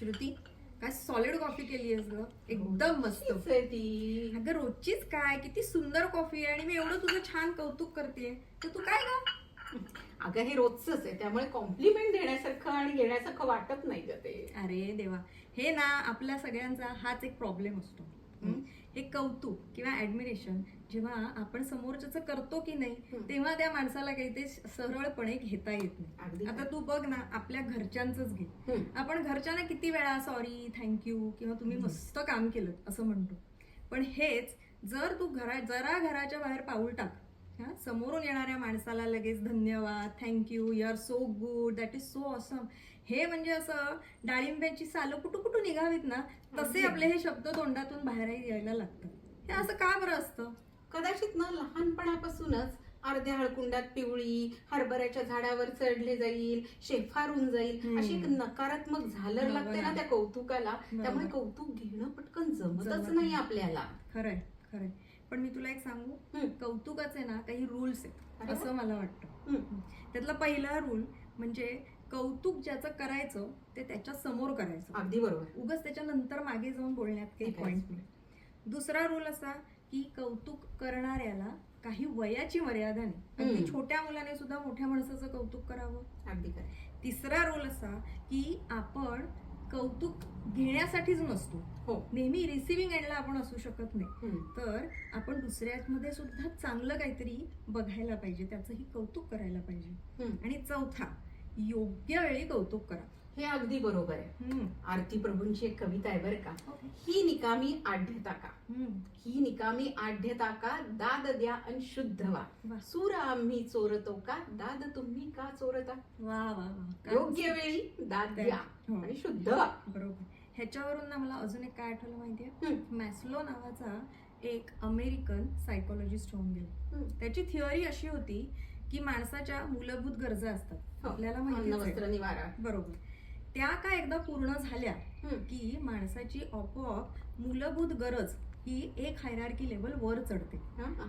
श्रुती, काय solid coffee केली आहेस ग, एकदम मस्त. तीच आहे ती. अगं रोजचीच काय, किती सुंदर कॉफी आहे आणि मी एवढं तुझं छान कौतुक करते, तर तू काय ग? अगं हे रोजच आहे, त्यामुळे कॉम्प्लिमेंट देण्यासारखं आणि घेण्यासारखं वाटत नाही ग ते. अरे देवा, हे ना आपल्या सगळ्यांचा हाच एक प्रॉब्लेम असतो. हे कौतुक किंवा ऍडमिरेशन जेव्हा आपण समोरच्याचं करतो की नाही, तेव्हा त्या माणसाला काही ते सरळपणे घेता येत अगदी नाही. आता तू बघ ना, आपल्या घरच्यांचंच घे. आपण घरच्यांना किती वेळा सॉरी, थँक्यू किंवा तुम्ही मस्त काम केलं असं म्हणतो. पण हेच जर तू जरा घराच्या बाहेर पाऊल टाक, समोरून येणाऱ्या माणसाला लगेच धन्यवाद, thank you, you are so good, that is so awesome, हे म्हणजे असं डाळिंब्याची सालं कुठू कुठू निघावीत ना, तसे आपले हे शब्द तोंडातून बाहेर यायला लागतात. हे असं का बरं असतं? कदाचित ना लहानपणापासूनच अर्ध्या हळकुंडात पिवळी, हरभऱ्याच्या झाडावर चढले जाईल, शेफारून जाईल, अशी एक नकारात्मक झालर लागते ना त्या कौतुकाला. त्यामुळे कौतुक घेणं पटकन जमतच नाही आपल्याला. खरंय खरंय. पण मी तुला एक सांगू, कौतुकाचे ना काही रूल्स आहेत असं मला वाटतं. त्यातला पहिला रूल म्हणजे कौतुक ज्याचं करायचं ते त्याच्या समोर करायचं. अगदी बरोबर. उगाच त्याच्यानंतर मागे जाऊन बोलण्यात काही पॉइंट नाही. दुसरा रूल असा की कौतुक करणाऱ्याला काही वयाची मर्यादा नाही. अगदी छोट्या मुलाने सुद्धा मोठ्या माणसाचं कौतुक करावं. अगदी खरं. तिसरा रूल असा की आपण कौतुक घेण्यासाठीच नसतो, नेहमी रिसिव्हिंग एंडला आपण असू शकत नाही. तर आपण दुसऱ्यामध्ये सुद्धा चांगलं काहीतरी बघायला पाहिजे, त्याचंही कौतुक करायला पाहिजे. आणि चौथा, योग्य वेळी कौतुक करा. हे अगदी बरोबर आहे. आरती प्रभूंची एक कविता आहे बरं का, ही निकामी आढ्यता का, ही निकामी आढ्यता का, दाद द्या आणि शुद्ध व्हा, सूर आम्ही चोरतो का, दाद तुम्ही का चोरता. वा वा वा. योग्य वेळी दाद द्या आणि शुद्ध व्हा. बरोबर. ह्याच्यावरून ना मला अजून एक काय आठवलं माहितीये, मॅस्लो नावाचा एक अमेरिकन सायकोलॉजिस्ट होऊन गेला. त्याची थिअरी अशी होती की माणसाच्या मूलभूत गरजा असतात, आपल्याला माहिती आहे. बरोबर. त्या का एकदा पूर्ण झाल्या की माणसाची आपोआप मूलभूत गरज ही एक हायरार्की लेवल वर चढते.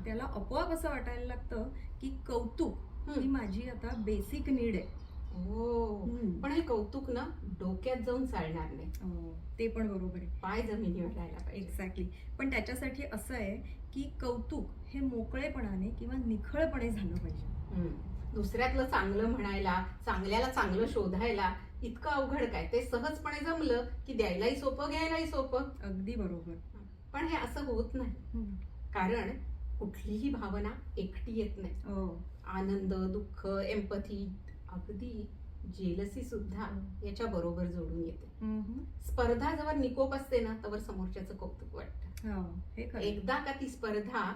त्याला आपोआप असं वाटायला लागतं की कौतुक ही माझी आता बेसिक नीड आहे. पण हे कौतुक ना डोक्यात जाऊन चालणार नाही. ते पण बरोबर आहे, पाय जमिनीवर राहायला पाहिजे. एक्झॅक्टली. पण त्याच्यासाठी असं आहे की कौतुक हे मोकळेपणाने किंवा निखळपणे झालं पाहिजे. दुसऱ्यातलं चांगलं म्हणायला, चांगल्याला चांगलं शोधायला इतकं अवघड काय, ते सहजपणे जमलं की द्यायलाही सोपं, घ्यायलाही सोपं. अगदी बरोबर. पण हे असं होत नाही, कारण कुठलीही भावना एकटी येत नाही. आनंद, दुःख, एम्पथी, अगदी जेलसी सुद्धा याच्या बरोबर जोडून येते. स्पर्धा जेव्हा निकोप असते ना, तेव्हा समोरच्याचं कौतुक वाटतं. एकदा का ती स्पर्धा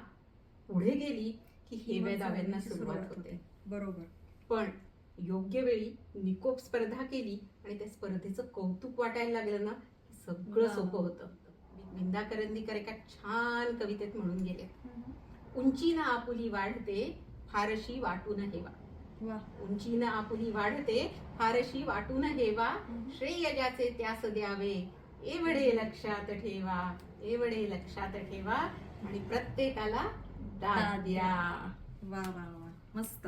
पुढे गेली की हेव्या दाव्यांना सुरुवात होते. बरोबर. पण योग्य वेळी निकोप स्पर्धा केली आणि त्या स्पर्धेचं कौतुक वाटायला लागलं ना, सगळं सोपं होतं. विंदा करंदीकर एका छान कवितेत म्हणून गेले, उंची ना आपुली वाढते, फारशी वाटून हेवा. उंची ना आपुली वाढते, फारशी वाटून हेवा, श्रेय ज्याचे त्यास द्यावे, एवढे लक्षात ठेवा, एवढे लक्षात ठेवा, आणि प्रत्येकाला दाद द्या. वा वा वा, मस्त.